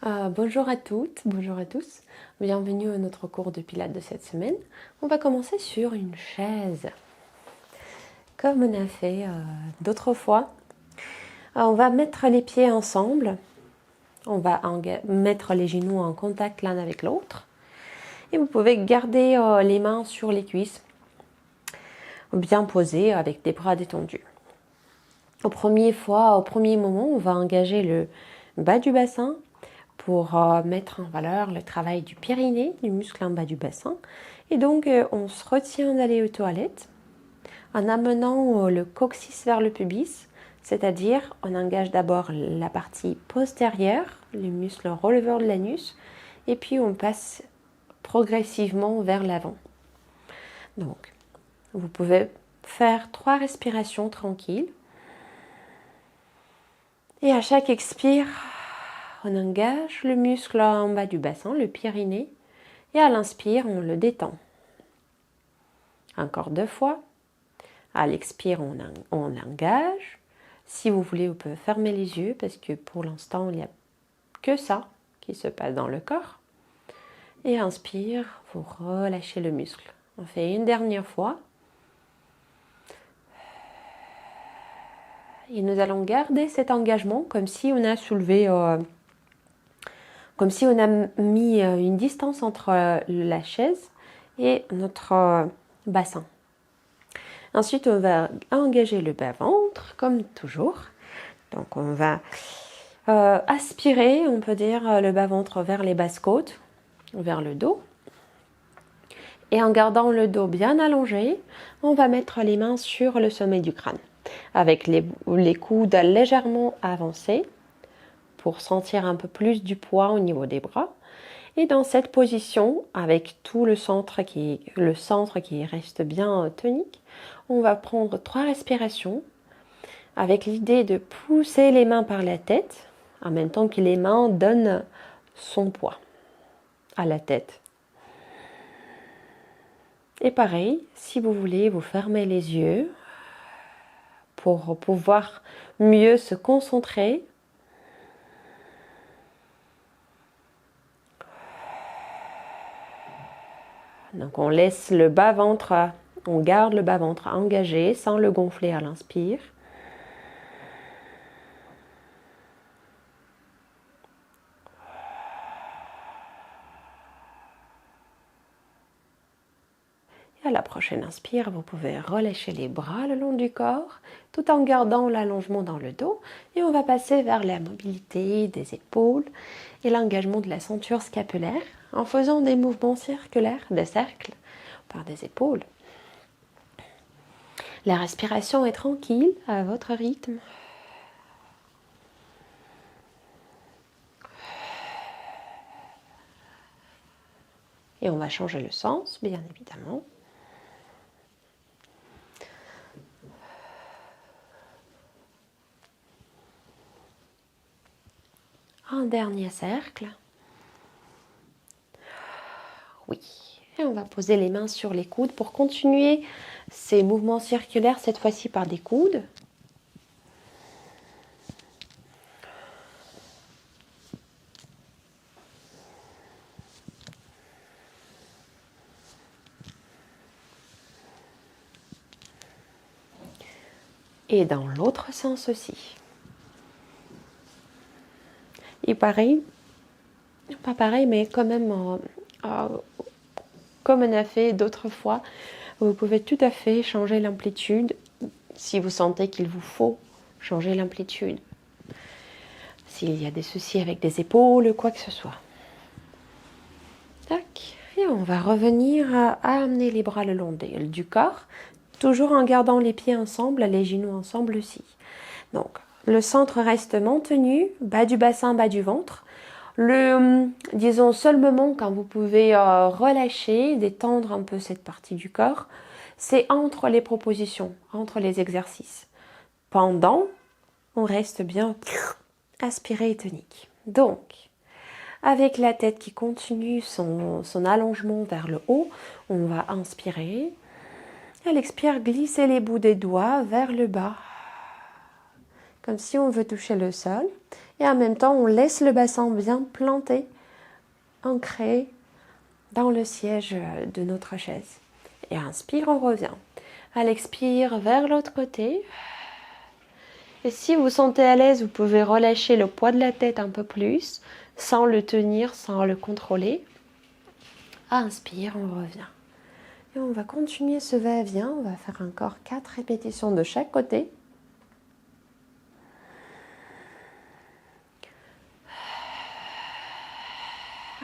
Bonjour à toutes, bonjour à tous. Bienvenue à notre cours de pilates de cette semaine. On va commencer sur une chaise, comme on a fait d'autres fois. On va mettre les pieds ensemble. On va mettre les genoux en contact l'un avec l'autre. Et vous pouvez garder les mains sur les cuisses, bien posées avec des bras détendus. Au premier moment, on va engager le bas du bassin pour mettre en valeur le travail du périnée, du muscle en bas du bassin. Et donc, on se retient d'aller aux toilettes en amenant le coccyx vers le pubis, c'est-à-dire on engage d'abord la partie postérieure, les muscles releveurs de l'anus, et puis on passe progressivement vers l'avant. Donc, vous pouvez faire 3 respirations tranquilles. Et à chaque expire, on engage le muscle en bas du bassin, le périnée, et à l'inspire, on le détend. Encore 2 fois. À l'expire, on engage. Si vous voulez, vous pouvez fermer les yeux parce que pour l'instant, il n'y a que ça qui se passe dans le corps. Et inspire, vous relâchez le muscle. On fait une dernière fois. Et nous allons garder cet engagement comme si on a soulevé, comme si on a mis une distance entre la chaise et notre bassin. Ensuite, on va engager le bas-ventre, comme toujours. Donc, on va aspirer, on peut dire, le bas-ventre vers les basses-côtes, vers le dos. Et en gardant le dos bien allongé, on va mettre les mains sur le sommet du crâne, avec les coudes légèrement avancés pour sentir un peu plus du poids au niveau des bras. Et dans cette position, avec tout le centre qui reste bien tonique, on va prendre 3 respirations avec l'idée de pousser les mains par la tête en même temps que les mains donnent son poids à la tête. Et pareil, si vous voulez, vous fermez les yeux pour pouvoir mieux se concentrer. Donc on laisse le bas-ventre, on garde le bas-ventre engagé sans le gonfler à l'inspire. Et à la prochaine inspire, vous pouvez relâcher les bras le long du corps tout en gardant l'allongement dans le dos. Et on va passer vers la mobilité des épaules et l'engagement de la ceinture scapulaire en faisant des mouvements circulaires, des cercles par des épaules. La respiration est tranquille à votre rythme. Et on va changer le sens, bien évidemment. Un dernier cercle. Oui. Et on va poser les mains sur les coudes pour continuer ces mouvements circulaires, cette fois-ci par des coudes. Et dans l'autre sens aussi. Et pareil, pas pareil, mais quand même, comme on a fait d'autres fois, vous pouvez tout à fait changer l'amplitude si vous sentez qu'il vous faut changer l'amplitude. S'il y a des soucis avec des épaules, quoi que ce soit. Tac. Et on va revenir à amener les bras le long du corps, toujours en gardant les pieds ensemble, les genoux ensemble aussi. Donc, le centre reste maintenu, bas du bassin, bas du ventre. Le, disons, seul moment quand vous pouvez relâcher, détendre un peu cette partie du corps, c'est entre les propositions, entre les exercices. Pendant, on reste bien aspiré et tonique. Donc, avec la tête qui continue son allongement vers le haut, on va inspirer. À l'expire, glisser les bouts des doigts vers le bas, comme si on veut toucher le sol. Et en même temps, on laisse le bassin bien planté, ancré dans le siège de notre chaise. Et inspire, on revient. À l'expire, vers l'autre côté. Et si vous sentez à l'aise, vous pouvez relâcher le poids de la tête un peu plus, sans le tenir, sans le contrôler. Inspire, on revient. Et on va continuer ce va-et-vient. On va faire encore 4 répétitions de chaque côté.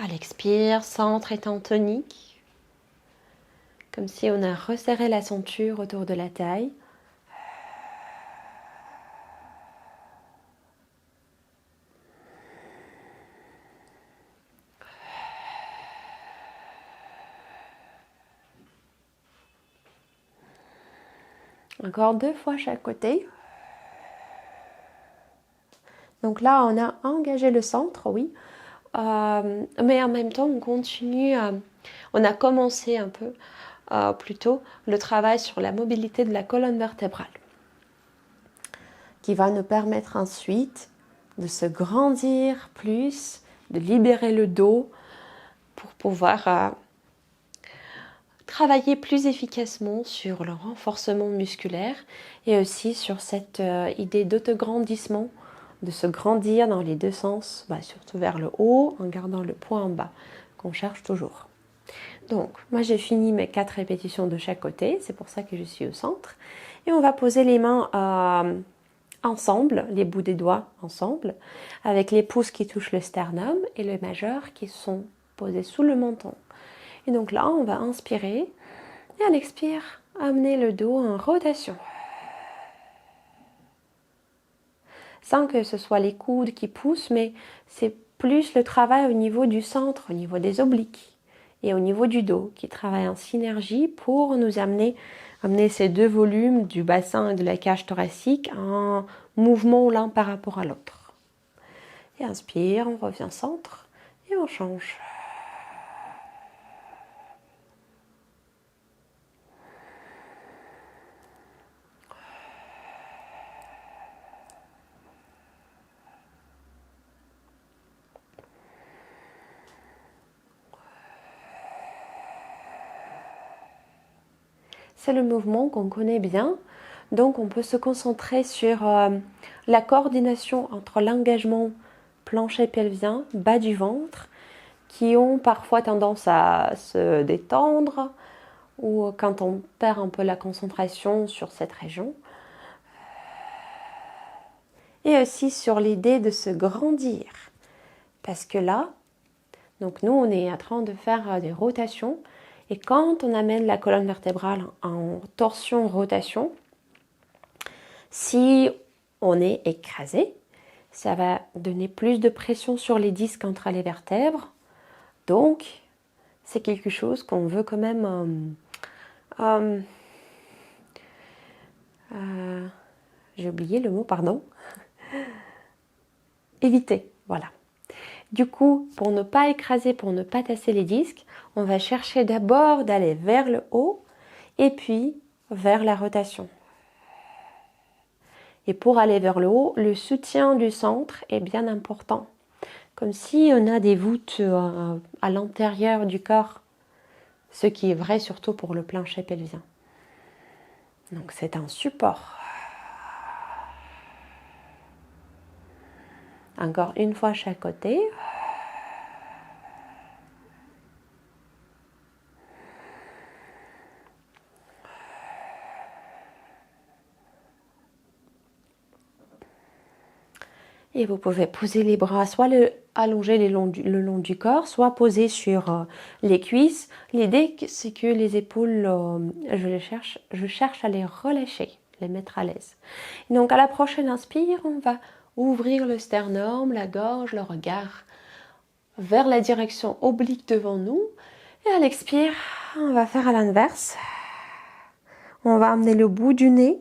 À l'expire, centre étant tonique. Comme si on a resserré la ceinture autour de la taille. Encore 2 fois chaque côté. Donc là, on a engagé le centre, oui. Mais en même temps, on continue. On a commencé un peu plus tôt le travail sur la mobilité de la colonne vertébrale, qui va nous permettre ensuite de se grandir plus, de libérer le dos pour pouvoir travailler plus efficacement sur le renforcement musculaire et aussi sur cette idée d'autograndissement, de se grandir dans les deux sens, surtout vers le haut en gardant le poids en bas qu'on cherche toujours. Donc moi j'ai fini mes 4 répétitions de chaque côté, c'est pour ça que je suis au centre et on va poser les mains ensemble, les bouts des doigts ensemble, avec les pouces qui touchent le sternum et le majeur qui sont posés sous le menton. Et donc là, on va inspirer et à l'expire, amener le dos en rotation. Sans que ce soit les coudes qui poussent, mais c'est plus le travail au niveau du centre, au niveau des obliques et au niveau du dos qui travaille en synergie pour nous amener ces deux volumes du bassin et de la cage thoracique en mouvement l'un par rapport à l'autre. Et inspire, on revient centre et on change. C'est le mouvement qu'on connaît bien, donc on peut se concentrer sur la coordination entre l'engagement plancher pelvien, bas du ventre, qui ont parfois tendance à se détendre, ou quand on perd un peu la concentration sur cette région. Et aussi sur l'idée de se grandir, parce que là, donc nous on est en train de faire des rotations, et quand on amène la colonne vertébrale en torsion-rotation, si on est écrasé, ça va donner plus de pression sur les disques entre les vertèbres. Donc, c'est quelque chose qu'on veut quand même... j'ai oublié le mot, pardon. Éviter, voilà. Du coup, pour ne pas écraser, pour ne pas tasser les disques, on va chercher d'abord d'aller vers le haut et puis vers la rotation. Et pour aller vers le haut, le soutien du centre est bien important. Comme si on a des voûtes à l'intérieur du corps, ce qui est vrai surtout pour le plancher pelvien. Donc c'est un support. Encore une fois chaque côté. Et vous pouvez poser les bras, soit allonger le long du corps, soit poser sur les cuisses. L'idée, c'est que les épaules, je cherche à les relâcher, les mettre à l'aise. Donc à la prochaine inspire, on va ouvrir le sternum, la gorge, le regard vers la direction oblique devant nous. Et à l'expire, on va faire à l'inverse. On va amener le bout du nez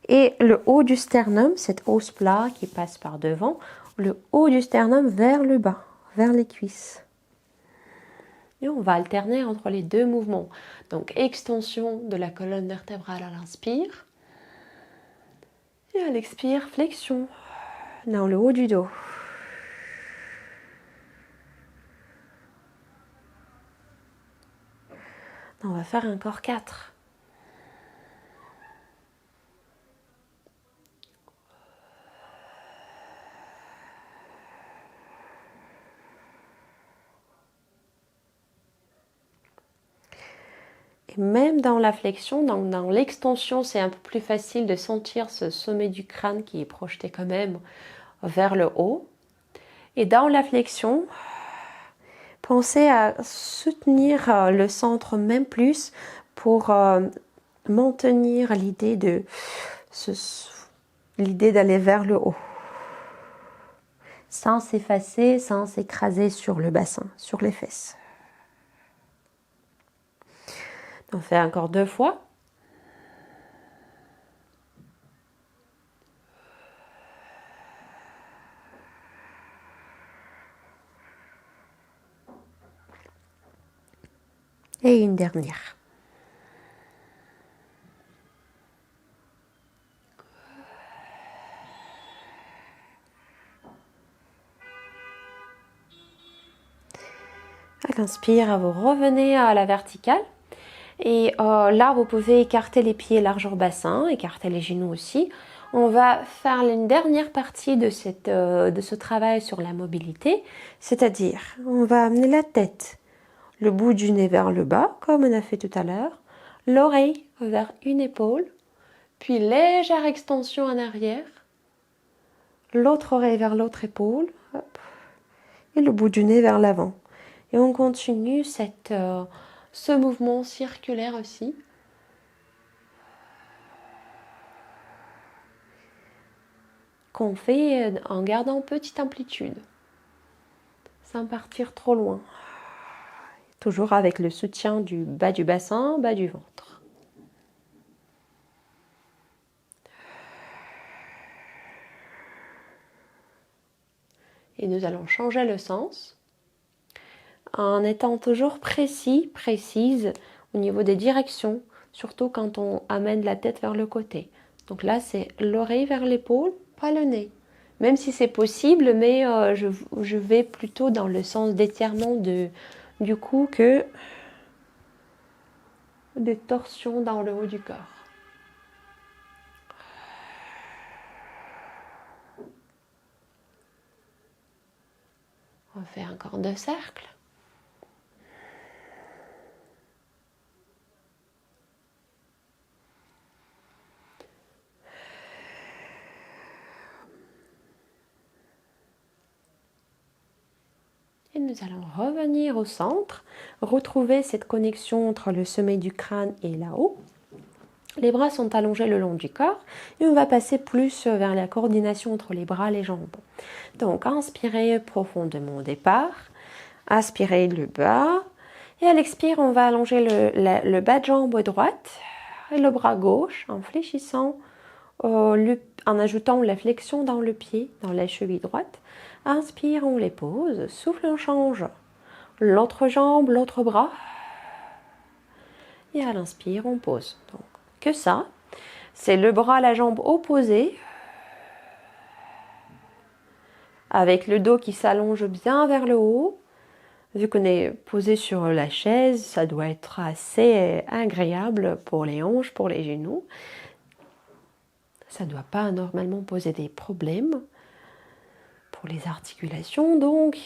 et le haut du sternum, cette hausse plat qui passe par devant, le haut du sternum vers le bas, vers les cuisses. Et on va alterner entre les deux mouvements. Donc extension de la colonne vertébrale à l'inspire. Et à l'expire, flexion dans le haut du dos. On va faire encore 4. Et même dans la flexion, donc dans l'extension, c'est un peu plus facile de sentir ce sommet du crâne qui est projeté quand même vers le haut. Et dans la flexion, pensez à soutenir le centre même plus pour maintenir l'idée d'aller vers le haut. Sans s'effacer, sans s'écraser sur le bassin, sur les fesses. On fait encore 2 fois. Et une dernière. À l'inspire, vous revenez à la verticale. Et là, vous pouvez écarter les pieds largeur bassin, écarter les genoux aussi. On va faire une dernière partie de ce travail sur la mobilité, c'est-à-dire on va amener la tête, le bout du nez vers le bas, comme on a fait tout à l'heure, l'oreille vers une épaule, puis légère extension en arrière, l'autre oreille vers l'autre épaule, hop, et le bout du nez vers l'avant. Et on continue ce mouvement circulaire aussi. Qu'on fait en gardant petite amplitude, sans partir trop loin. Toujours avec le soutien du bas du bassin, bas du ventre. Et nous allons changer le sens en étant toujours précise au niveau des directions, surtout quand on amène la tête vers le côté. Donc là, c'est l'oreille vers l'épaule, pas le nez. Même si c'est possible, mais je vais plutôt dans le sens d'étirement du cou que des torsions dans le haut du corps. On fait encore 2 cercles. Et nous allons revenir au centre, retrouver cette connexion entre le sommet du crâne et là-haut. Les bras sont allongés le long du corps et on va passer plus vers la coordination entre les bras et les jambes. Donc, inspirez profondément au départ, aspirez le bas et à l'expire, on va allonger le bas de jambe droite et le bras gauche en fléchissant, en ajoutant la flexion dans le pied, dans la cheville droite. Inspire, on les pose, souffle, on change l'autre jambe, l'autre bras. Et à l'inspire, on pose. Donc, que ça, c'est le bras, la jambe opposée, avec le dos qui s'allonge bien vers le haut. Vu qu'on est posé sur la chaise, ça doit être assez agréable pour les hanches, pour les genoux. Ça ne doit pas normalement poser des problèmes pour les articulations, donc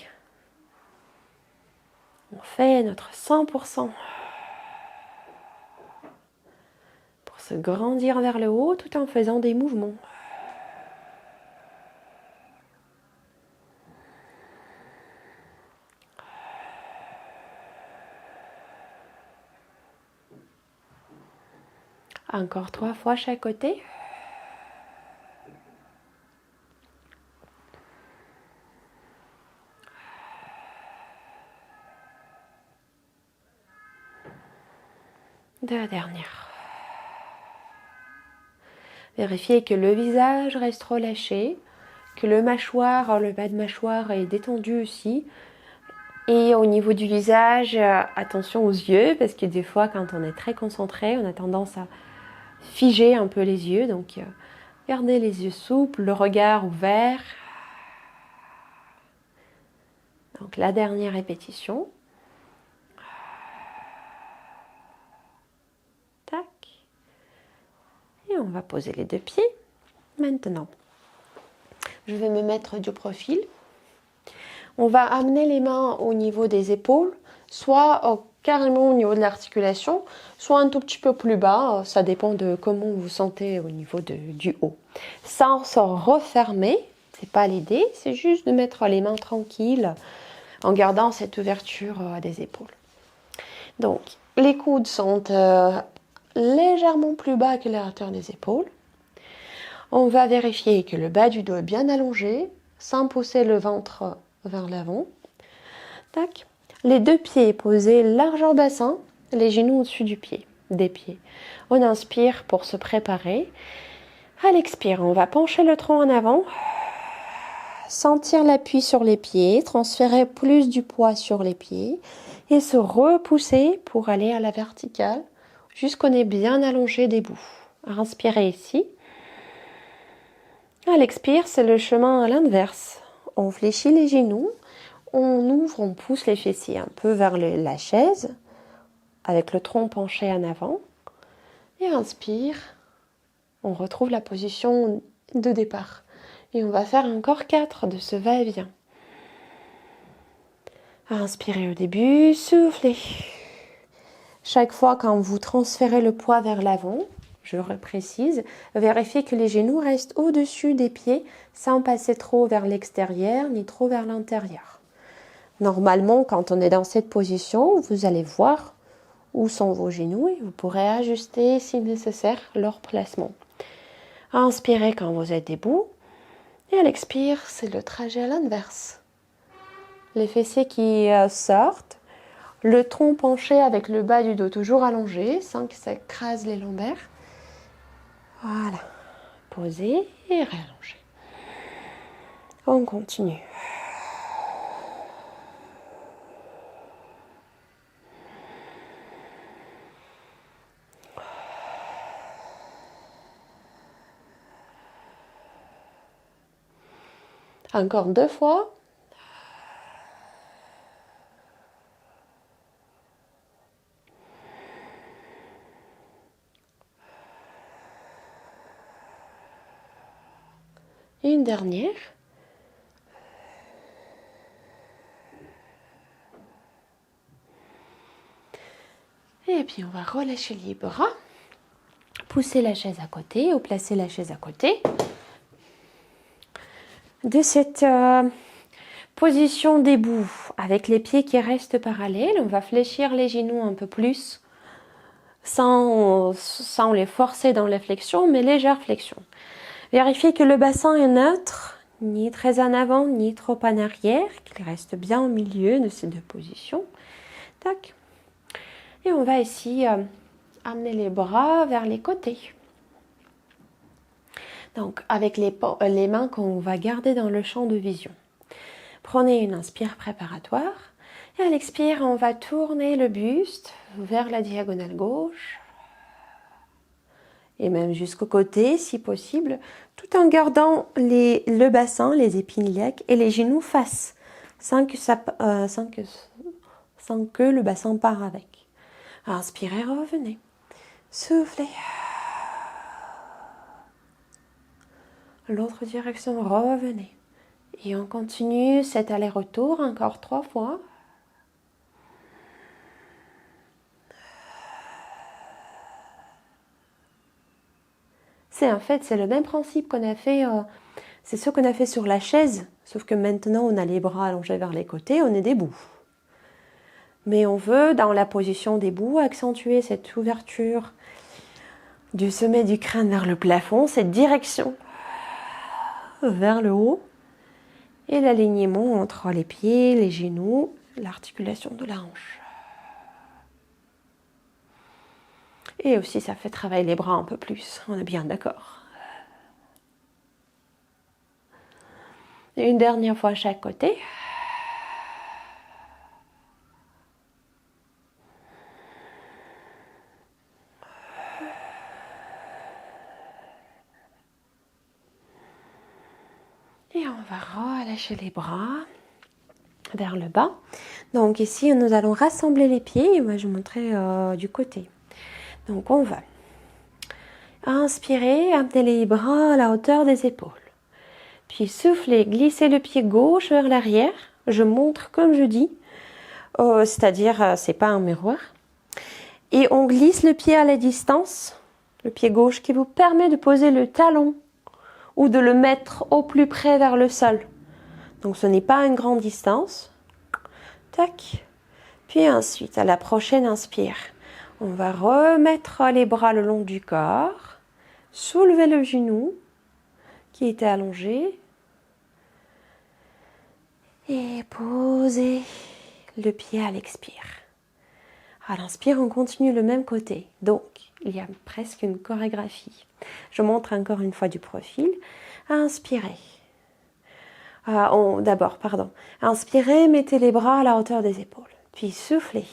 on fait notre 100% pour se grandir vers le haut tout en faisant des mouvements. Encore 3 fois chaque côté. Deux dernières. Vérifiez que le visage reste relâché, que le bas de mâchoire est détendu aussi. Et au niveau du visage, attention aux yeux, parce que des fois, quand on est très concentré, on a tendance à figer un peu les yeux. Donc, gardez les yeux souples, le regard ouvert. Donc, la dernière répétition. va poser les deux pieds. Maintenant, je vais me mettre du profil. On va amener les mains au niveau des épaules, soit carrément au niveau de l'articulation, soit un tout petit peu plus bas. Ça dépend de comment vous vous sentez au niveau du haut. Sans se refermer, c'est pas l'idée, c'est juste de mettre les mains tranquilles en gardant cette ouverture des épaules. Donc, les coudes sont légèrement plus bas que la hauteur des épaules. On va vérifier que le bas du dos est bien allongé, sans pousser le ventre vers l'avant. Tac. Les deux pieds posés largeur bassin, les genoux au-dessus des pieds. On inspire pour se préparer. À l'expire, on va pencher le tronc en avant, sentir l'appui sur les pieds, transférer plus du poids sur les pieds et se repousser pour aller à la verticale jusqu'on est bien allongé des bouts. Inspirez ici. À l'expire, c'est le chemin à l'inverse. On fléchit les genoux, on ouvre, on pousse les fessiers un peu vers la chaise, avec le tronc penché en avant. Et inspire, on retrouve la position de départ. Et on va faire encore 4 de ce va-et-vient. Inspirez au début, soufflez. Chaque fois quand vous transférez le poids vers l'avant, je reprécise, vérifiez que les genoux restent au-dessus des pieds sans passer trop vers l'extérieur ni trop vers l'intérieur. Normalement, quand on est dans cette position, vous allez voir où sont vos genoux et vous pourrez ajuster si nécessaire leur placement. Inspirez quand vous êtes debout et à l'expire, c'est le trajet à l'inverse. Les fessiers qui sortent, le tronc penché avec le bas du dos toujours allongé sans que ça écrase les lombaires. Voilà, posez et rallongez. On continue. Encore 2 fois. Et une dernière. Et puis on va relâcher les bras. Pousser la chaise à côté ou placer la chaise à côté. De cette position debout, avec les pieds qui restent parallèles, on va fléchir les genoux un peu plus, sans les forcer dans la flexion, mais légère flexion. Vérifiez que le bassin est neutre, ni très en avant, ni trop en arrière, qu'il reste bien au milieu de ces deux positions. Tac. Et on va ici amener les bras vers les côtés. Donc, avec les mains qu'on va garder dans le champ de vision. Prenez une inspire préparatoire. Et à l'expire, on va tourner le buste vers la diagonale gauche. Et même jusqu'au côté, si possible, tout en gardant le bassin, les épines iliaques et les genoux face, sans que le bassin part avec. Inspirez, revenez. Soufflez. L'autre direction, revenez. Et on continue cet aller-retour encore 3 fois. C'est le même principe qu'on a fait, c'est ce qu'on a fait sur la chaise, sauf que maintenant on a les bras allongés vers les côtés, on est debout. Mais on veut, dans la position debout, accentuer cette ouverture du sommet du crâne vers le plafond, cette direction vers le haut, et l'alignement entre les pieds, les genoux, l'articulation de la hanche. Et aussi, ça fait travailler les bras un peu plus, on est bien d'accord. Et une dernière fois à chaque côté. Et on va relâcher les bras vers le bas. Donc ici, nous allons rassembler les pieds et moi je vais montrer du côté. Donc on va Inspirez, amenez les bras à la hauteur des épaules. Puis soufflez, glissez le pied gauche vers l'arrière. Je montre comme je dis, c'est-à-dire c'est pas un miroir. Et on glisse le pied à la distance, le pied gauche qui vous permet de poser le talon ou de le mettre au plus près vers le sol. Donc ce n'est pas une grande distance. Tac. Puis ensuite, à la prochaine inspire, on va remettre les bras le long du corps, soulever le genou qui était allongé et poser le pied à l'expire. À l'inspire, on continue le même côté. Donc, il y a presque une chorégraphie. Je montre encore une fois du profil. Inspirez. Inspirez, mettez les bras à la hauteur des épaules. Puis soufflez.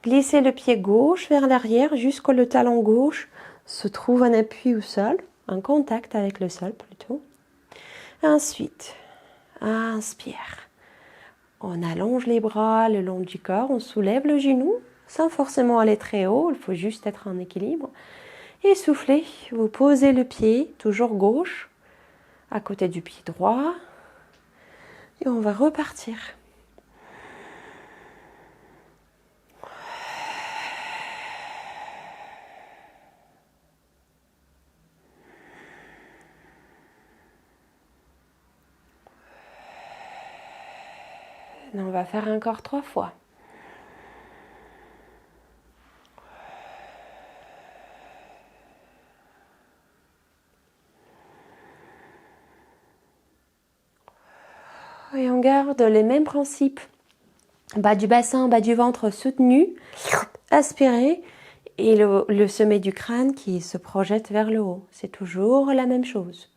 Glissez le pied gauche vers l'arrière jusqu'au le talon gauche se trouve en appui au sol, en contact avec le sol plutôt. Ensuite, inspire. On allonge les bras le long du corps, on soulève le genou sans forcément aller très haut, il faut juste être en équilibre. Et soufflez, vous posez le pied, toujours gauche, à côté du pied droit. Et on va repartir. On va faire encore 3 fois. Et on garde les mêmes principes. Bas du bassin, bas du ventre soutenu, aspirez, et le sommet du crâne qui se projette vers le haut. C'est toujours la même chose.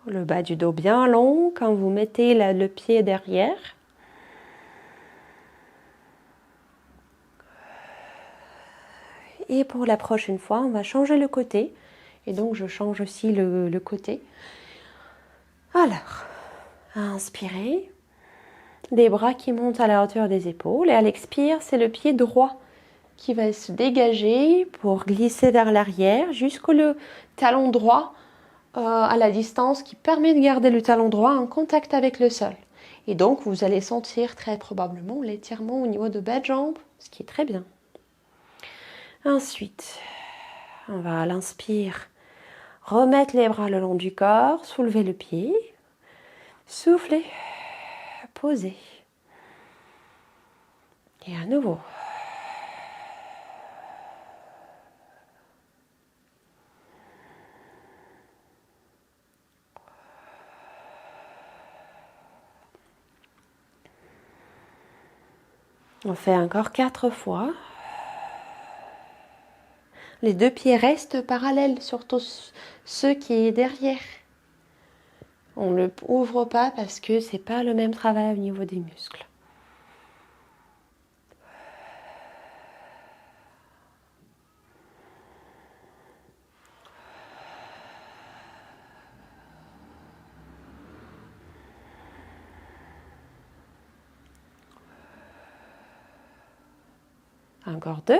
Le bas du dos bien long quand vous mettez le pied derrière. Et pour la prochaine fois, on va changer le côté. Et donc, je change aussi le côté. Alors, inspirez. Des bras qui montent à la hauteur des épaules. Et à l'expire, c'est le pied droit qui va se dégager pour glisser vers l'arrière jusqu'au talon droit à la distance qui permet de garder le talon droit en contact avec le sol. Et donc, vous allez sentir très probablement l'étirement au niveau de bas de jambe, ce qui est très bien. Ensuite, on va à l'inspire remettre les bras le long du corps, soulever le pied, souffler, poser. Et à nouveau. On fait encore 4 fois. Les 2 pieds restent parallèles, surtout ceux qui est derrière. On ne l'ouvre pas parce que c'est pas le même travail au niveau des muscles. Encore 2.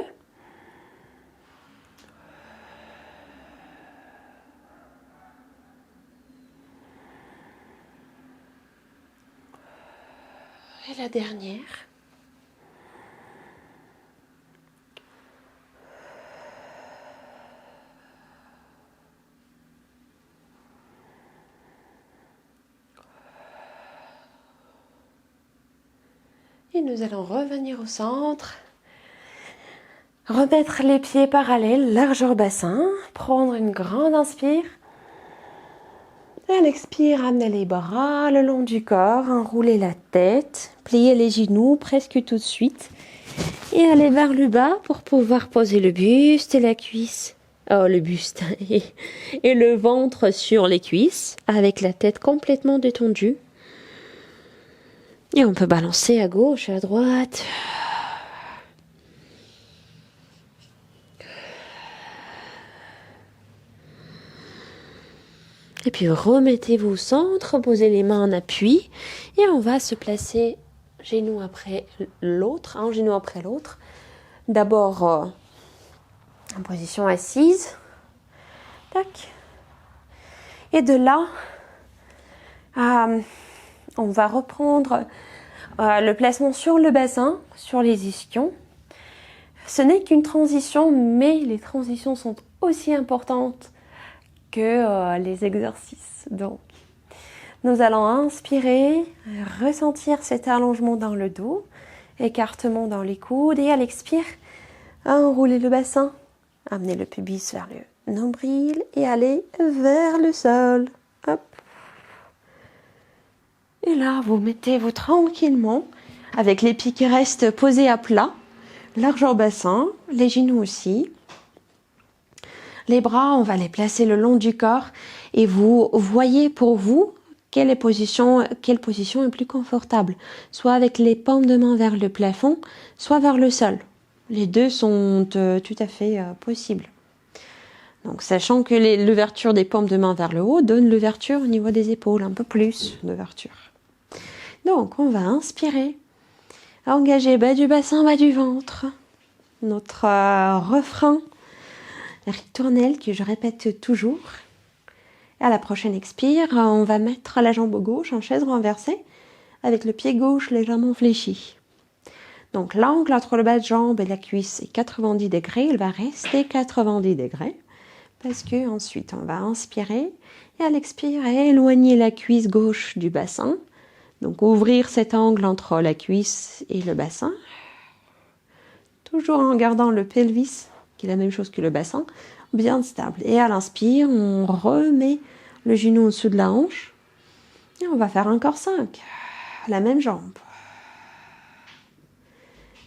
Et la dernière. Et nous allons revenir au centre. Remettre les pieds parallèles, largeur bassin. Prendre une grande inspire. Et à l'expire, amener les bras le long du corps, enrouler la tête, plier les genoux presque tout de suite. Et aller vers le bas pour pouvoir poser le buste et la cuisse. Oh, le buste et le ventre sur les cuisses avec la tête complètement détendue. Et on peut balancer à gauche et à droite. Et puis remettez-vous au centre, posez les mains en appui et on va se placer genou après l'autre, un genou après l'autre. D'abord en position assise. Tac. Et de là, on va reprendre le placement sur le bassin, sur les ischions. Ce n'est qu'une transition, mais les transitions sont aussi importantes que les exercices. Donc, nous allons inspirer, ressentir cet allongement dans le dos, écartement dans les coudes et à l'expire, enrouler le bassin, amener le pubis vers le nombril et aller vers le sol. Hop. Et là, vous mettez-vous tranquillement avec les pieds qui restent posés à plat, large au bassin, les genoux aussi. Les bras, on va les placer le long du corps et vous voyez pour vous quelle position est plus confortable. Soit avec les paumes de main vers le plafond, soit vers le sol. Les deux sont tout à fait possibles. Donc, sachant que l'ouverture des paumes de main vers le haut donne l'ouverture au niveau des épaules, un peu plus d'ouverture. Donc, on va inspirer, engager bas du bassin, bas du ventre. Notre refrain ritournelle que je répète toujours. À la prochaine expire, on va mettre la jambe gauche en chaise renversée avec le pied gauche légèrement fléchi. Donc l'angle entre le bas de jambe et la cuisse est 90 degrés, il va rester 90 degrés parce que ensuite on va inspirer et à l'expire éloigner la cuisse gauche du bassin. Donc ouvrir cet angle entre la cuisse et le bassin. Toujours en gardant le pelvis qui est la même chose que le bassin, bien stable. Et à l'inspire, on remet le genou au-dessus de la hanche. Et on va faire encore 5. La même jambe.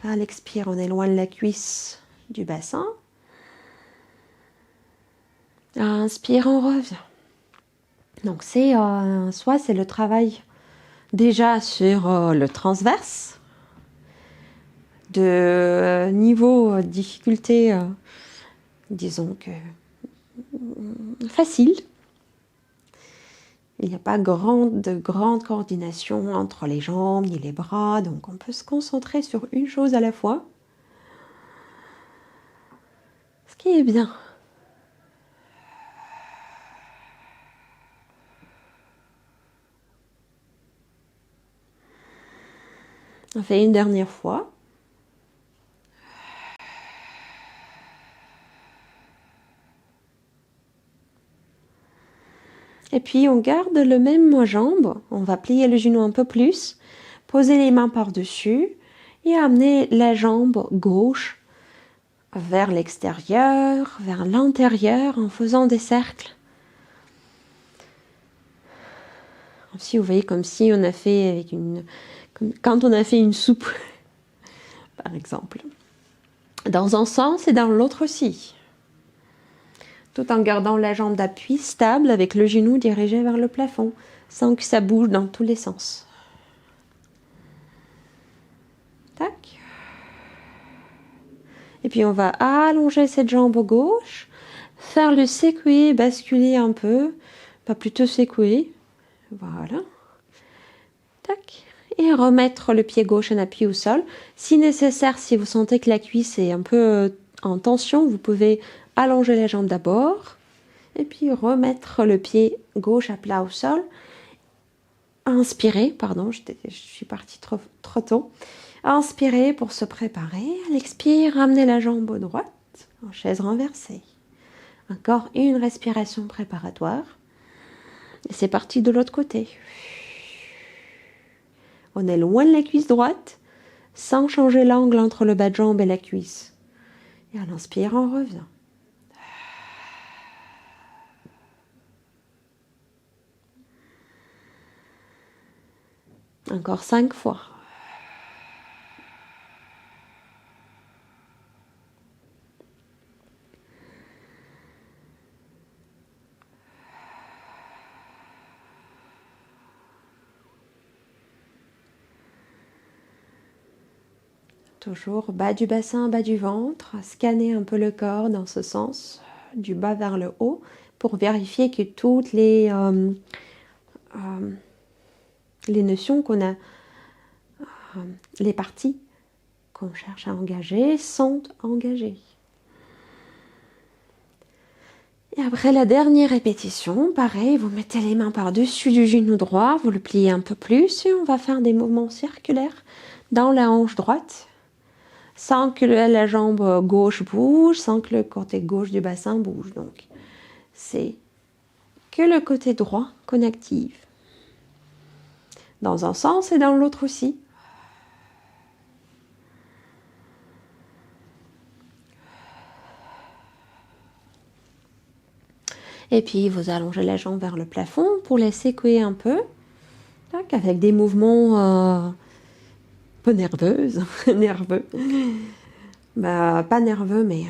À l'expire, on éloigne la cuisse du bassin. À inspire, on revient. Donc soit c'est le travail déjà sur le transverse, de niveau difficulté, disons que facile. Il n'y a pas de grande coordination entre les jambes ni les bras, donc on peut se concentrer sur une chose à la fois. Ce qui est bien. On fait une dernière fois. Et puis on garde le même jambe, on va plier le genou un peu plus, poser les mains par-dessus et amener la jambe gauche vers l'extérieur, vers l'intérieur en faisant des cercles. Si vous voyez comme si on a fait avec quand on a fait une soupe, par exemple. Dans un sens et dans l'autre aussi. Tout en gardant la jambe d'appui stable avec le genou dirigé vers le plafond, sans que ça bouge dans tous les sens. Tac. Et puis on va allonger cette jambe gauche, faire le secouer, basculer un peu, pas plutôt secouer. Voilà. Tac. Et remettre le pied gauche en appui au sol. Si nécessaire, si vous sentez que la cuisse est un peu en tension, vous pouvez allonger la jambe d'abord et puis remettre le pied gauche à plat au sol. Inspirez, pardon, je suis partie trop tôt. Inspirez pour se préparer. À l'expire, ramenez la jambe droite en chaise renversée. Encore une respiration préparatoire. Et c'est parti de l'autre côté. On éloigne la cuisse droite sans changer l'angle entre le bas de jambe et la cuisse. Et à l'inspire, on revient. Encore 5 fois. Toujours bas du bassin, bas du ventre. Scannez un peu le corps dans ce sens, du bas vers le haut. pour vérifier que toutes les notions qu'on a, les parties qu'on cherche à engager sont engagées. Et après la dernière répétition, pareil, vous mettez les mains par-dessus du genou droit, vous le pliez un peu plus et on va faire des mouvements circulaires dans la hanche droite, sans que la jambe gauche bouge, sans que le côté gauche du bassin bouge. Donc, c'est que le côté droit qu'on active. Dans un sens et dans l'autre aussi. Et puis, vous allongez la jambe vers le plafond pour les secouer un peu, avec des mouvements un peu nerveux. Pas nerveux, mais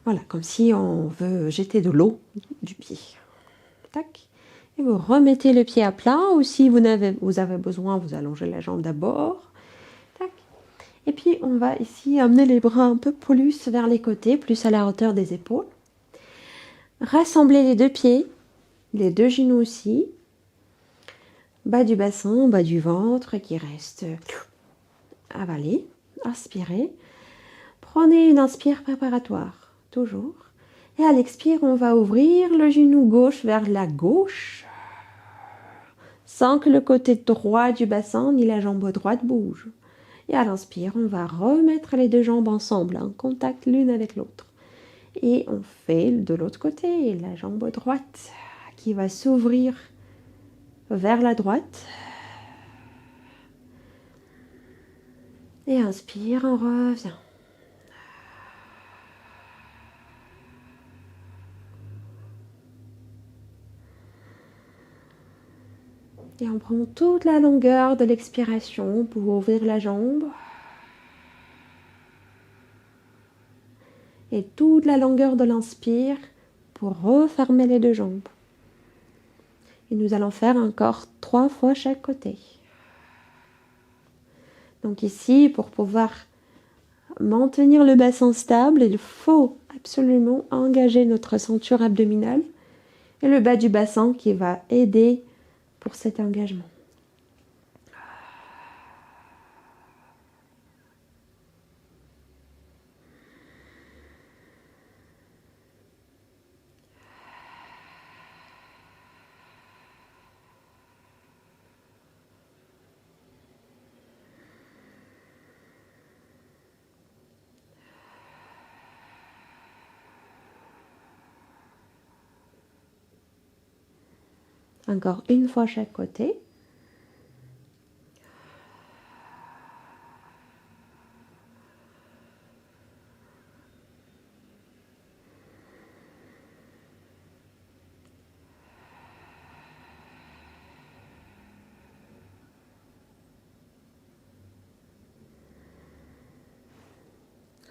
voilà, comme si on veut jeter de l'eau du pied. Tac. Et vous remettez le pied à plat, ou si vous avez besoin, vous allongez la jambe d'abord. Tac. Et puis, on va ici amener les bras un peu plus vers les côtés, plus à la hauteur des épaules. Rassembler les deux pieds, les deux genoux aussi. Bas du bassin, bas du ventre qui reste avalé. Inspirez. Prenez une inspire préparatoire, toujours. Et à l'expire, on va ouvrir le genou gauche vers la gauche, sans que le côté droit du bassin ni la jambe droite bouge. Et à l'inspire, on va remettre les deux jambes ensemble, en contact l'une avec l'autre. Et on fait de l'autre côté, la jambe droite qui va s'ouvrir vers la droite. Et inspire, on revient. Et on prend toute la longueur de l'expiration pour ouvrir la jambe. Et toute la longueur de l'inspire pour refermer les deux jambes. Et nous allons faire encore 3 fois chaque côté. Donc ici, pour pouvoir maintenir le bassin stable, il faut absolument engager notre ceinture abdominale et le bas du bassin qui va aider pour cet engagement. Encore une fois chaque côté.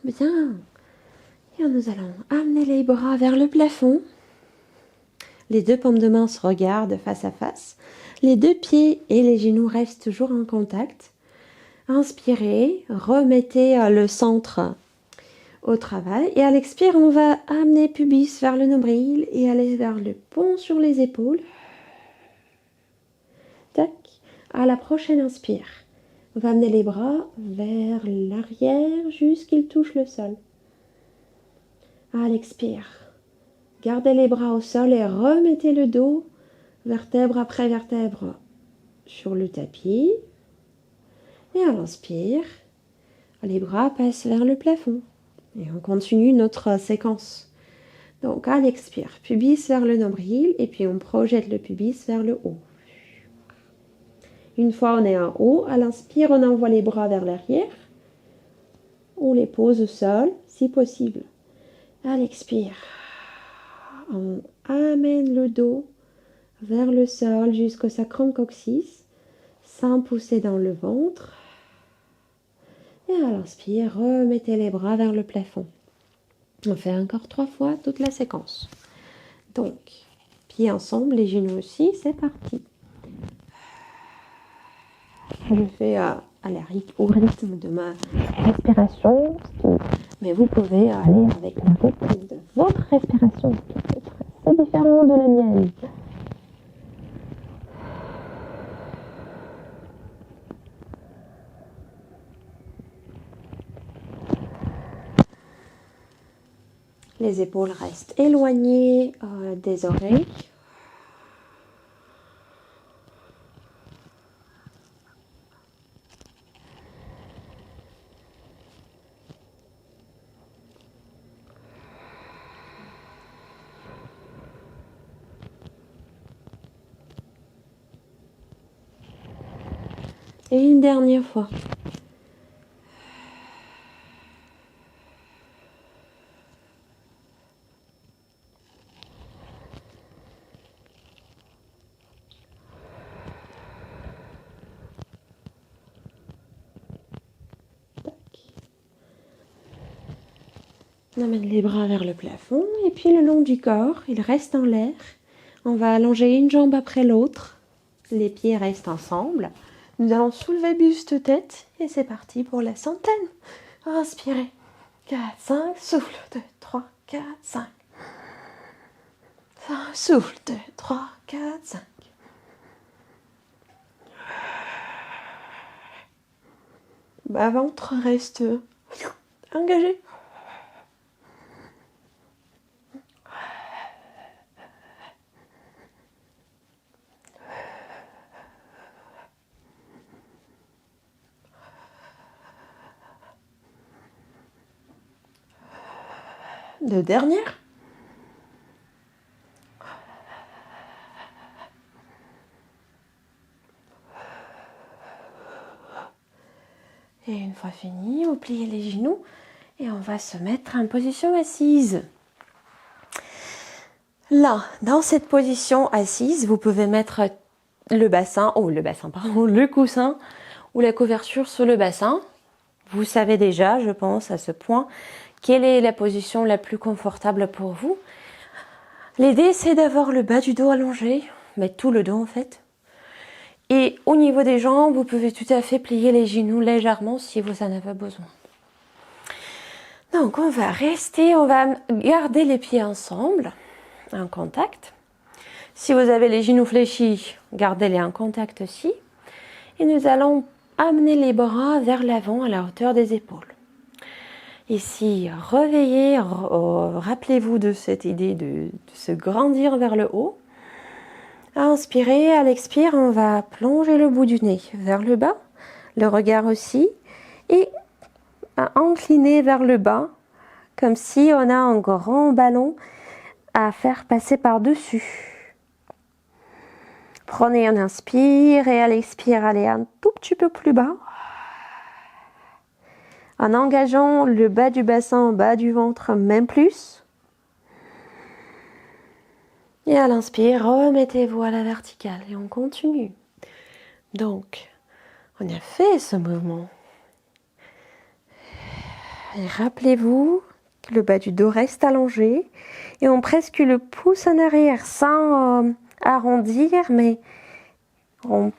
Bien. Et nous allons amener les bras vers le plafond. Les deux paumes de main se regardent face à face. Les deux pieds et les genoux restent toujours en contact. Inspirez, remettez le centre au travail. Et à l'expire, on va amener pubis vers le nombril et aller vers le pont sur les épaules. Tac. À la prochaine inspire, on va amener les bras vers l'arrière jusqu'ils touchent le sol. À l'expire, gardez les bras au sol et remettez le dos, vertèbre après vertèbre, sur le tapis. Et à l'inspire, les bras passent vers le plafond. Et on continue notre séquence. Donc à l'expire, pubis vers le nombril et puis on projette le pubis vers le haut. Une fois on est en haut, à l'inspire, on envoie les bras vers l'arrière. On les pose au sol, si possible. À l'expire, on amène le dos vers le sol jusqu'au sacrum coccyx, sans pousser dans le ventre. Et à l'inspire, remettez les bras vers le plafond. On fait encore 3 fois toute la séquence. Donc, pieds ensemble, les genoux aussi, c'est parti. Je fais au rythme de ma respiration, ce qui Mais vous pouvez aller avec le rythme de votre respiration, qui peut être assez différent de la mienne. Les épaules restent éloignées des oreilles. Et une dernière fois. On amène les bras vers le plafond et puis le long du corps, il reste en l'air. On va allonger une jambe après l'autre. Les pieds restent ensemble. Nous allons soulever buste tête et c'est parti pour la centaine. Inspirez. 4, 5, souffle. 2, 3, 4, 5. Souffle. 2, 3, 4, 5. Bas-ventre reste engagé. Deux dernières. Et une fois fini, vous pliez les genoux et on va se mettre en position assise. Là, dans cette position assise, vous pouvez mettre le coussin ou la couverture sur le bassin. Vous savez déjà, je pense, à ce point, quelle est la position la plus confortable pour vous. L'idée, c'est d'avoir le bas du dos allongé, mais tout le dos en fait. Et au niveau des jambes, vous pouvez tout à fait plier les genoux légèrement si vous en avez besoin. Donc, on va garder les pieds ensemble, en contact. Si vous avez les genoux fléchis, gardez-les en contact aussi. Et nous allons amener les bras vers l'avant à la hauteur des épaules. Ici, rappelez-vous de cette idée de se grandir vers le haut. Inspirez, à l'expire, on va plonger le bout du nez vers le bas, le regard aussi, et incliner vers le bas, comme si on a un grand ballon à faire passer par-dessus. Prenez un inspire et à l'expire, allez un tout petit peu plus bas. En engageant le bas du bassin, bas du ventre, même plus. Et à l'inspire, remettez-vous à la verticale et on continue. Donc, on a fait ce mouvement. Et rappelez-vous que le bas du dos reste allongé et on presque le pouce en arrière sans arrondir, mais on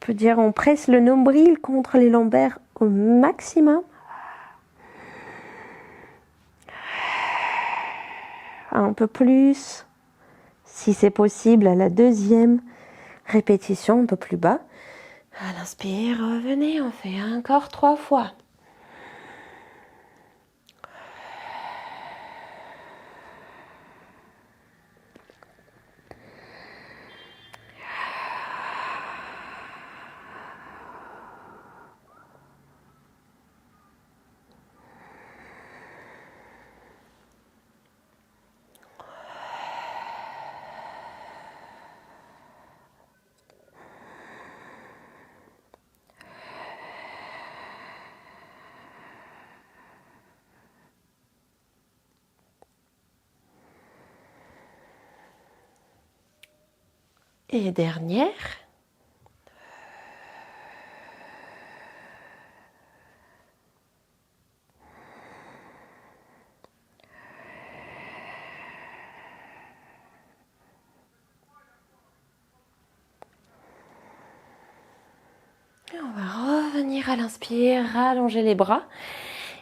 peut dire on presse le nombril contre les lombaires au maximum. Un peu plus, si c'est possible, à la deuxième répétition, un peu plus bas. À l'inspire, revenez, on fait encore 3 fois. Et dernière. On va revenir à l'inspire, rallonger les bras.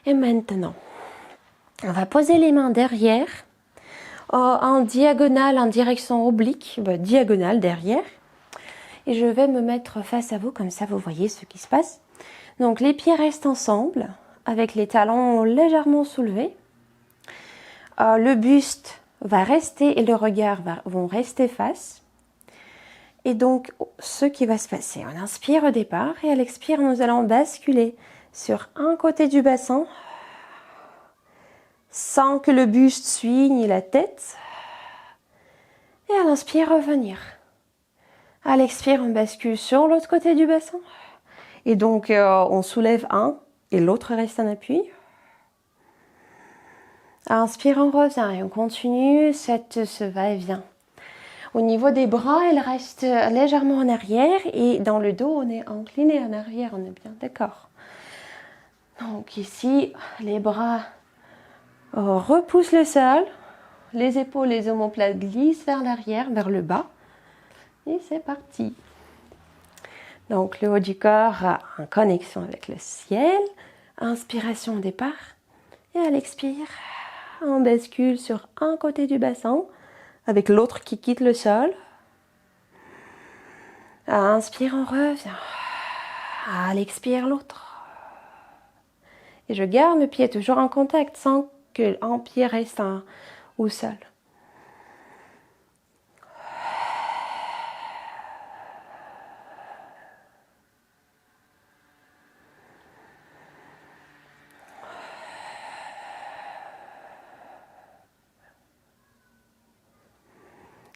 Et maintenant, On va poser les mains derrière, en diagonale, en direction oblique, diagonale derrière. Et je vais me mettre face à vous, comme ça vous voyez ce qui se passe. Donc les pieds restent ensemble, avec les talons légèrement soulevés. Le buste va rester et le regard vont rester face. Et donc, ce qui va se passer, on inspire au départ et à l'expire, nous allons basculer sur un côté du bassin sans que le buste suive ni la tête. Et à l'inspire, revenir. À l'expire, on bascule sur l'autre côté du bassin. Et donc, on soulève un et l'autre reste en appui. À inspire, on revient et on continue ce va-et-vient. Au niveau des bras, elle reste légèrement en arrière et dans le dos, on est incliné en arrière, on est bien d'accord. Donc ici, les bras repoussent le sol, les épaules, les omoplates glissent vers l'arrière, vers le bas. Et c'est parti. Donc le haut du corps en connexion avec le ciel. Inspiration au départ. Et à l'expire, on bascule sur un côté du bassin avec l'autre qui quitte le sol. À inspire, on revient. À l'expire, l'autre. Et je garde mes pieds toujours en contact sans que un pied reste au sol.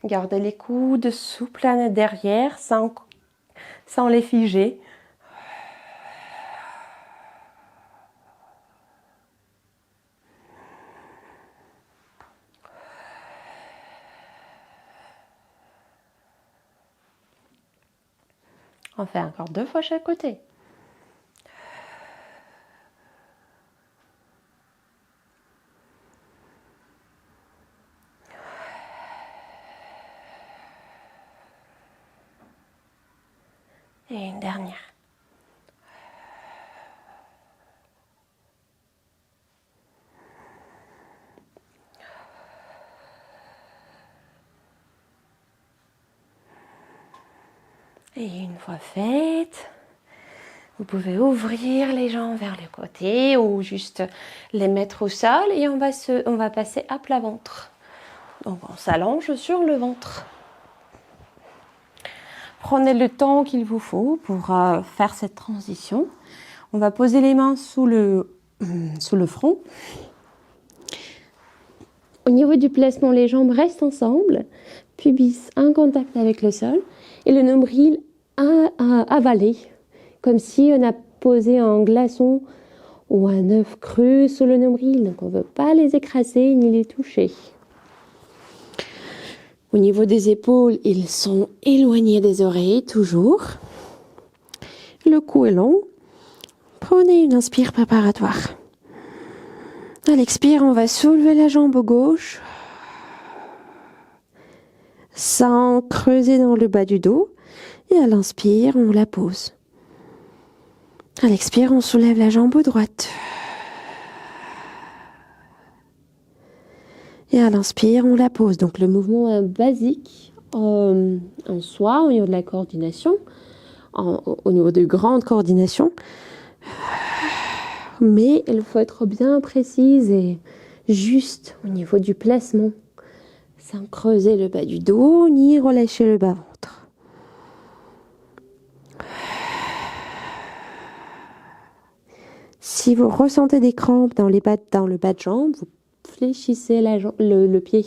Gardez les coudes souples derrière sans les figer. On fait encore 2 fois chaque côté. Et une dernière. Et une fois faite, vous pouvez ouvrir les jambes vers le côté ou juste les mettre au sol et on va passer à plat ventre. Donc on s'allonge sur le ventre. Prenez le temps qu'il vous faut pour faire cette transition. On va poser les mains sous le front. Au niveau du placement, les jambes restent ensemble, pubis en contact avec le sol et le nombril avalé, comme si on a posé un glaçon ou un œuf cru sous le nombril. Donc on ne veut pas les écraser ni les toucher. Au niveau des épaules, ils sont éloignés des oreilles, toujours. Le cou est long. Prenez une inspire préparatoire. À l'expire, on va soulever la jambe gauche sans creuser dans le bas du dos. Et à l'inspire, on la pose. À l'expire, on soulève la jambe droite. Et à l'inspire, on la pose. Donc le mouvement est basique en soi, au niveau de la coordination, au niveau de grande coordination. Mais il faut être bien précise et juste au niveau du placement, sans creuser le bas du dos ni relâcher le bas-ventre. Si vous ressentez des crampes dans le bas de jambe, vous fléchissez le pied.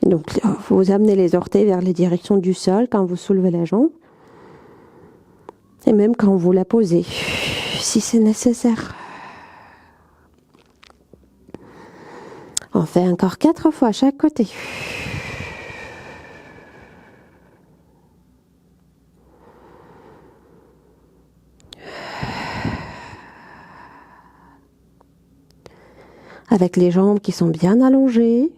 Et donc vous amenez les orteils vers les directions du sol quand vous soulevez la jambe. Et même quand vous la posez, si c'est nécessaire. On fait encore 4 fois chaque côté. Avec les jambes qui sont bien allongées.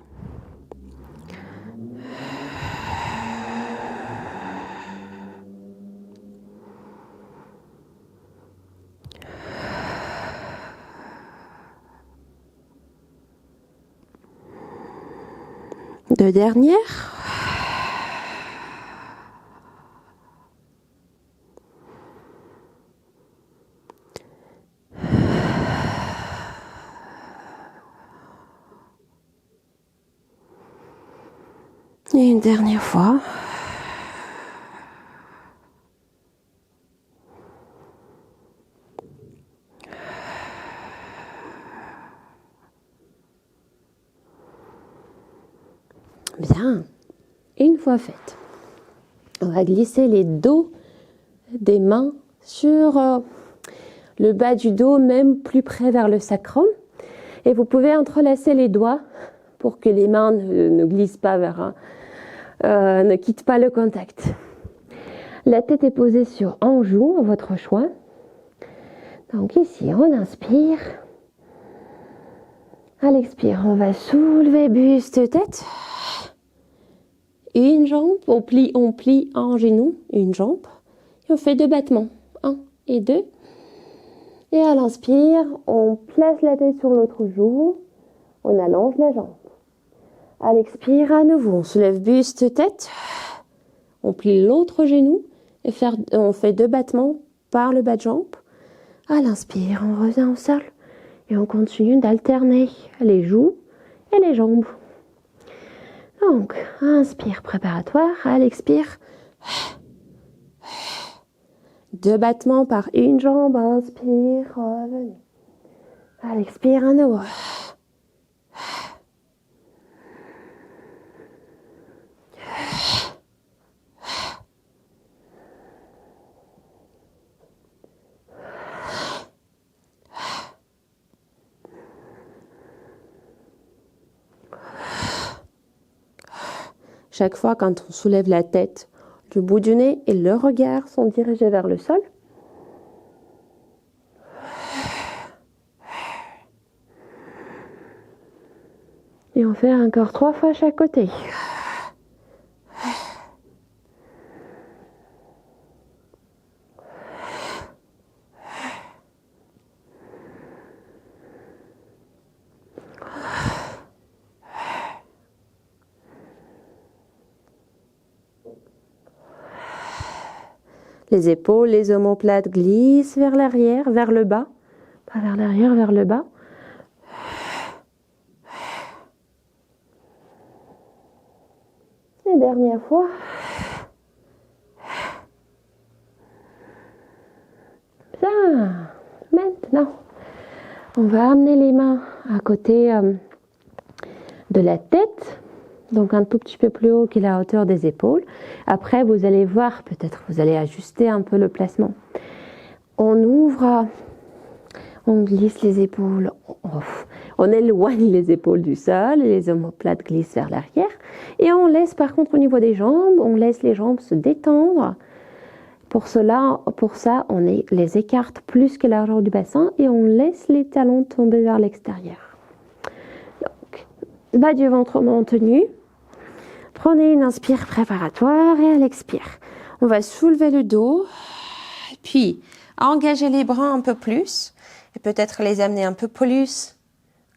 Deux dernières. Et une dernière fois. Bien. Une fois faite, on va glisser les dos des mains sur le bas du dos, même plus près vers le sacrum. Et vous pouvez entrelacer les doigts pour que les mains ne glissent pas ne quittent pas le contact. La tête est posée sur un joue, à votre choix. Donc ici, on inspire. À l'expire, on va soulever buste, tête. Une jambe, on plie un genou, une jambe. Et on fait 2 battements. 1 et 2. Et à l'inspire, on place la tête sur l'autre joue. On allonge la jambe. À l'expire, à nouveau, on soulève buste, tête. On plie l'autre genou et on fait 2 battements par le bas de jambe. À l'inspire, on revient au sol et on continue d'alterner les joues et les jambes. Donc, inspire préparatoire, à l'expire, 2 battements par une jambe, inspire, revenez. À l'expire, à nouveau. Chaque fois, quand on soulève la tête, le bout du nez et le regard sont dirigés vers le sol. Et on fait encore 3 fois chaque côté. Les épaules, les omoplates glissent vers l'arrière, vers le bas. Pas vers l'arrière, vers le bas. Et dernière fois. Bien. Maintenant, on va amener les mains à côté de la tête. Donc un tout petit peu plus haut que la hauteur des épaules. Après, vous allez voir, peut-être vous allez ajuster un peu le placement. On ouvre, on glisse les épaules, on éloigne les épaules du sol, les omoplates glissent vers l'arrière. Et on laisse par contre au niveau des jambes, on laisse les jambes se détendre. Pour ça, on les écarte plus que la largeur du bassin et on laisse les talons tomber vers l'extérieur. Donc, bas du ventre maintenu. Prenez une inspire préparatoire et à l'expire, on va soulever le dos, puis engager les bras un peu plus et peut-être les amener un peu plus,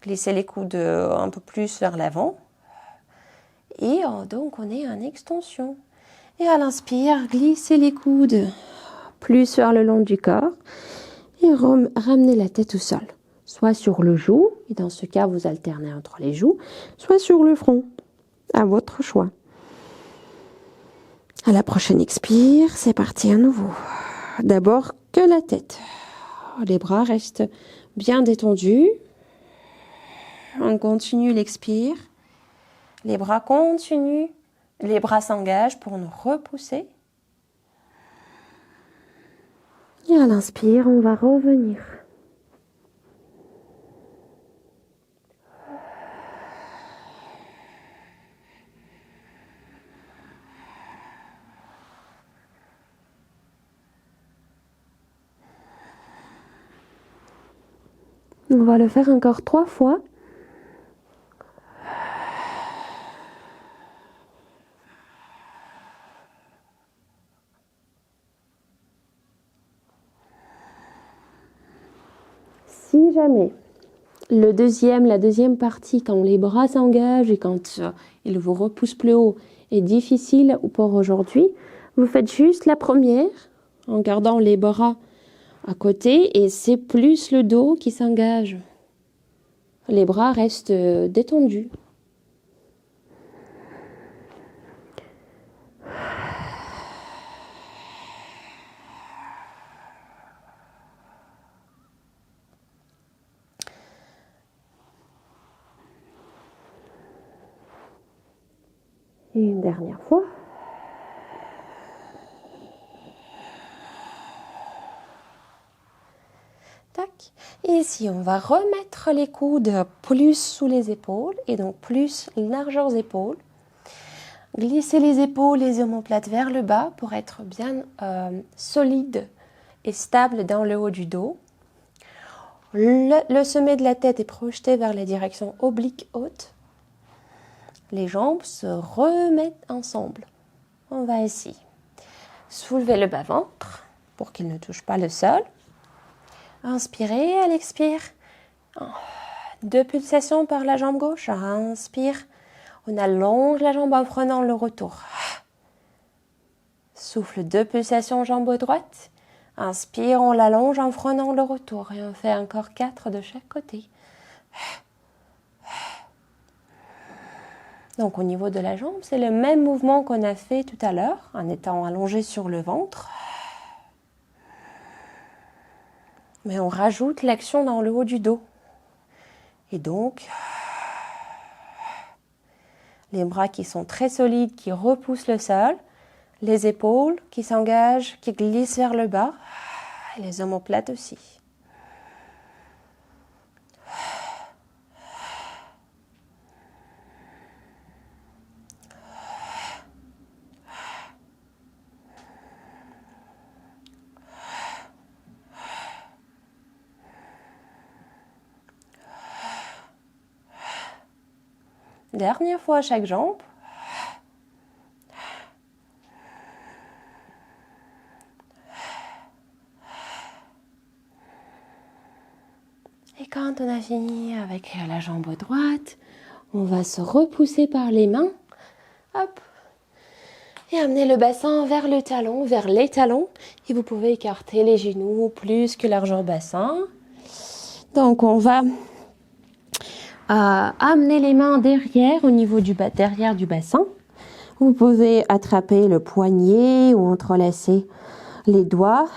glisser les coudes un peu plus vers l'avant. Et donc on est en extension. Et à l'inspire, glissez les coudes plus vers le long du corps et ramenez la tête au sol. Soit sur le joug, et dans ce cas vous alternez entre les joues, soit sur le front. À votre choix. À la prochaine expire, c'est parti à nouveau. D'abord que la tête. Les bras restent bien détendus. On continue l'expire. Les bras continuent. Les bras s'engagent pour nous repousser. Et à l'inspire, on va revenir. On va le faire encore 3 fois. Si jamais la deuxième partie, quand les bras s'engagent et quand ils vous repoussent plus haut, est difficile pour aujourd'hui, vous faites juste la première en gardant les bras à côté et c'est plus le dos qui s'engage. Les bras restent détendus. Et une dernière fois. Tac. Et ici, on va remettre les coudes plus sous les épaules et donc plus largeurs épaules. Glisser les épaules, les omoplates vers le bas pour être bien solide et stable dans le haut du dos. Le sommet de la tête est projeté vers la direction oblique haute. Les jambes se remettent ensemble. On va ici soulever le bas-ventre pour qu'il ne touche pas le sol. Inspirez, à l'expire. 2 pulsations par la jambe gauche. Inspire. On allonge la jambe en prenant le retour. Souffle, 2 pulsations jambe droite. Inspire, on l'allonge en prenant le retour. Et on fait encore 4 de chaque côté. Donc au niveau de la jambe, c'est le même mouvement qu'on a fait tout à l'heure, en étant allongé sur le ventre. Mais on rajoute l'action dans le haut du dos. Et donc, les bras qui sont très solides, qui repoussent le sol, les épaules qui s'engagent, qui glissent vers le bas, et les omoplates aussi. Dernière fois chaque jambe. Et quand on a fini avec la jambe droite, on va se repousser par les mains. Hop. Et amener le bassin vers le talon, vers les talons. Et vous pouvez écarter les genoux plus que largeur bassin. Donc on va amener les mains derrière, au niveau derrière du bassin. Vous pouvez attraper le poignet ou entrelacer les doigts.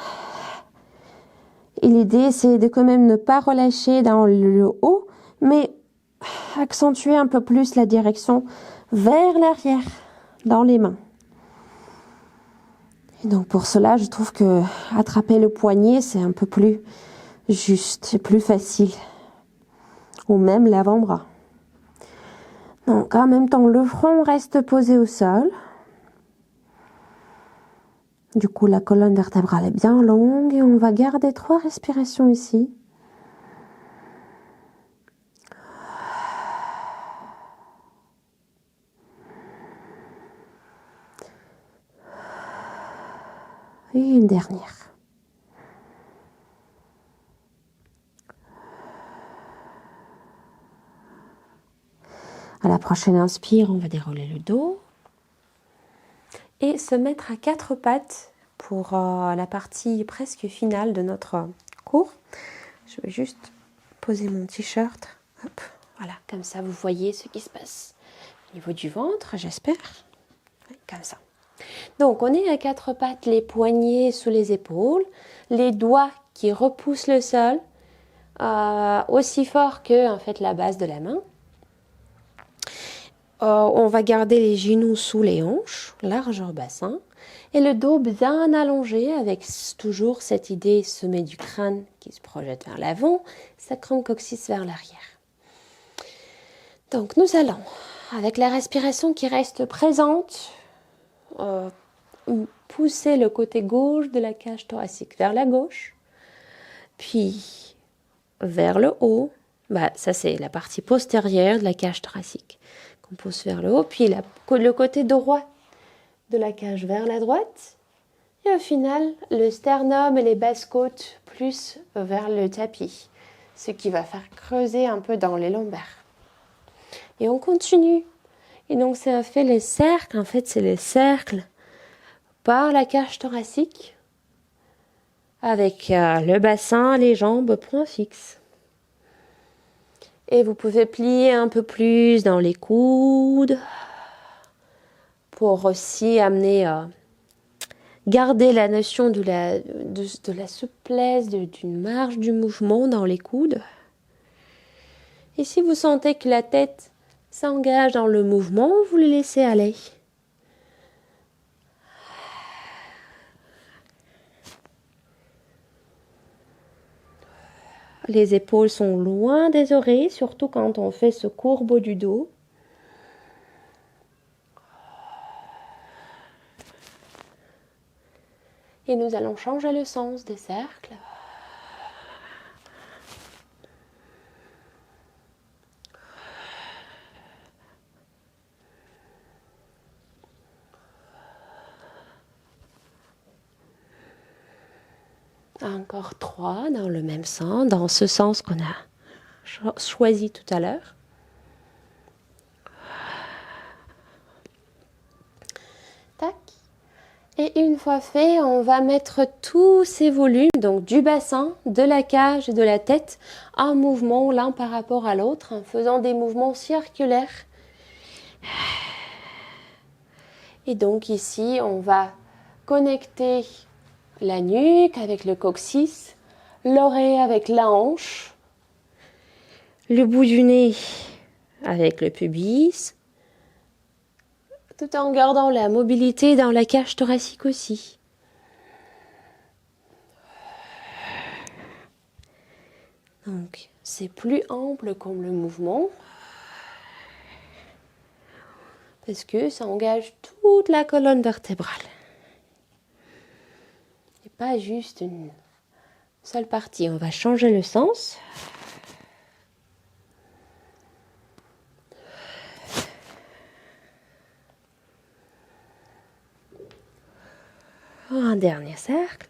Et l'idée, c'est de quand même ne pas relâcher dans le haut, mais accentuer un peu plus la direction vers l'arrière, dans les mains. Et donc pour cela, je trouve que attraper le poignet, c'est un peu plus juste, c'est plus facile. Ou même l'avant-bras. Donc en même temps, le front reste posé au sol. Du coup, la colonne vertébrale est bien longue et on va garder 3 respirations ici. Et une dernière. À la prochaine inspire, on va dérouler le dos et se mettre à 4 pattes pour la partie presque finale de notre cours. Je vais juste poser mon t-shirt. Hop, voilà, comme ça vous voyez ce qui se passe au niveau du ventre, j'espère. Oui, comme ça. Donc on est à 4 pattes, les poignets sous les épaules, les doigts qui repoussent le sol aussi fort que en fait la base de la main. On va garder les genoux sous les hanches, largeur bassin, et le dos bien allongé avec toujours cette idée sommet du crâne qui se projette vers l'avant, sacrum coccyx vers l'arrière. Donc nous allons, avec la respiration qui reste présente, pousser le côté gauche de la cage thoracique vers la gauche, puis vers le haut. Ça c'est la partie postérieure de la cage thoracique qu'on pousse vers le haut, puis le côté droit de la cage vers la droite, et au final le sternum et les basses côtes plus vers le tapis. ce qui va faire creuser un peu dans les lombaires. Et on continue. Et donc, c'est un fait les cercles. En fait, c'est les cercles par la cage thoracique avec le bassin, les jambes, point fixe. Et vous pouvez plier un peu plus dans les coudes pour aussi amener, garder la notion de la souplesse, d'une marge du mouvement dans les coudes. Et si vous sentez que la tête s'engage dans le mouvement, vous le laissez aller. Les épaules sont loin des oreilles, surtout quand on fait ce courbe du dos. Et nous allons changer le sens des cercles. Encore 3 dans le même sens, dans ce sens qu'on a choisi tout à l'heure. Tac. Et une fois fait, on va mettre tous ces volumes, donc du bassin, de la cage et de la tête, en mouvement l'un par rapport à l'autre, en faisant des mouvements circulaires. Et donc ici, on va connecter la nuque avec le coccyx, l'oreille avec la hanche, le bout du nez avec le pubis, tout en gardant la mobilité dans la cage thoracique aussi. Donc, c'est plus ample comme le mouvement, parce que ça engage toute la colonne vertébrale. Et pas juste une seule partie. On va changer le sens. Un dernier cercle.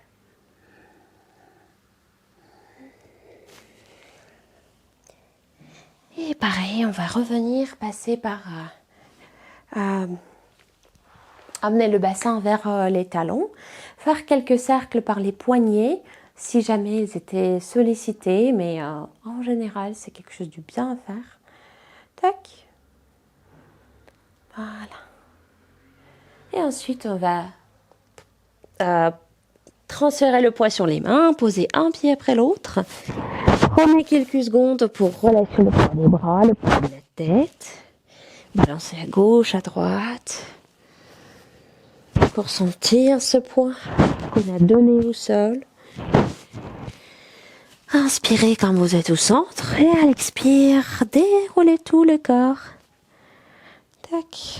Et pareil, on va revenir, passer par amener le bassin vers les talons, faire quelques cercles par les poignets si jamais ils étaient sollicités, mais en général c'est quelque chose de bien à faire. Tac. Voilà. Et ensuite on va transférer le poids sur les mains, poser un pied après l'autre. Prenez quelques secondes pour relâcher le poids des bras, le poids de la tête. Balancer à gauche, à droite. Pour sentir ce poids qu'on a donné au sol. Inspirez quand vous êtes au centre et à l'expire, déroulez tout le corps. Tac.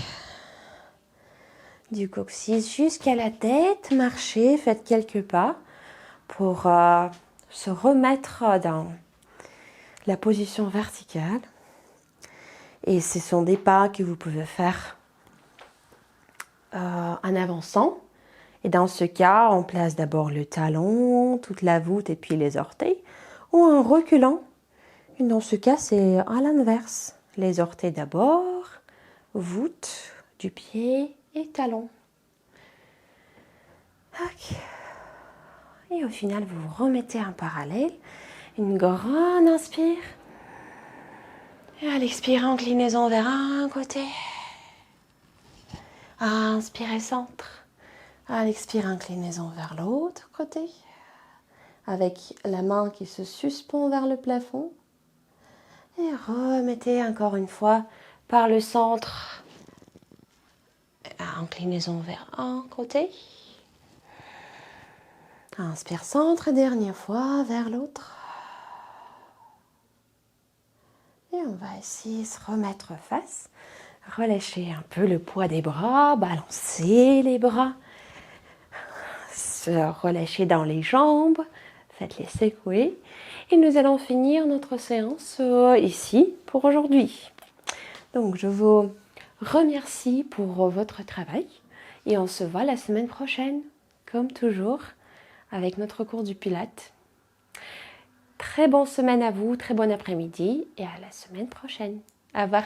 Du coccyx jusqu'à la tête, marchez, faites quelques pas pour se remettre dans la position verticale. Et ce sont des pas que vous pouvez faire en avançant. Et dans ce cas, on place d'abord le talon, toute la voûte et puis les orteils, ou en reculant. Et dans ce cas, c'est à l'inverse. Les orteils d'abord, voûte du pied et talon. Okay. Et au final, vous vous remettez en parallèle. Une grande inspire. Et à l'expire, inclinaison vers un côté. Inspirez centre. À l'expire, inclinaison vers l'autre côté. Avec la main qui se suspend vers le plafond. Et remettez encore une fois par le centre. Inclinaison vers un côté. Inspire centre, dernière fois vers l'autre. Et on va essayer de se remettre face. Relâchez un peu le poids des bras, balancez les bras. Se relâchez dans les jambes, faites-les secouer. Et nous allons finir notre séance ici pour aujourd'hui. Donc je vous remercie pour votre travail et on se voit la semaine prochaine, comme toujours, avec notre cours du Pilates. Très bonne semaine à vous, très bon après-midi et à la semaine prochaine. Au revoir.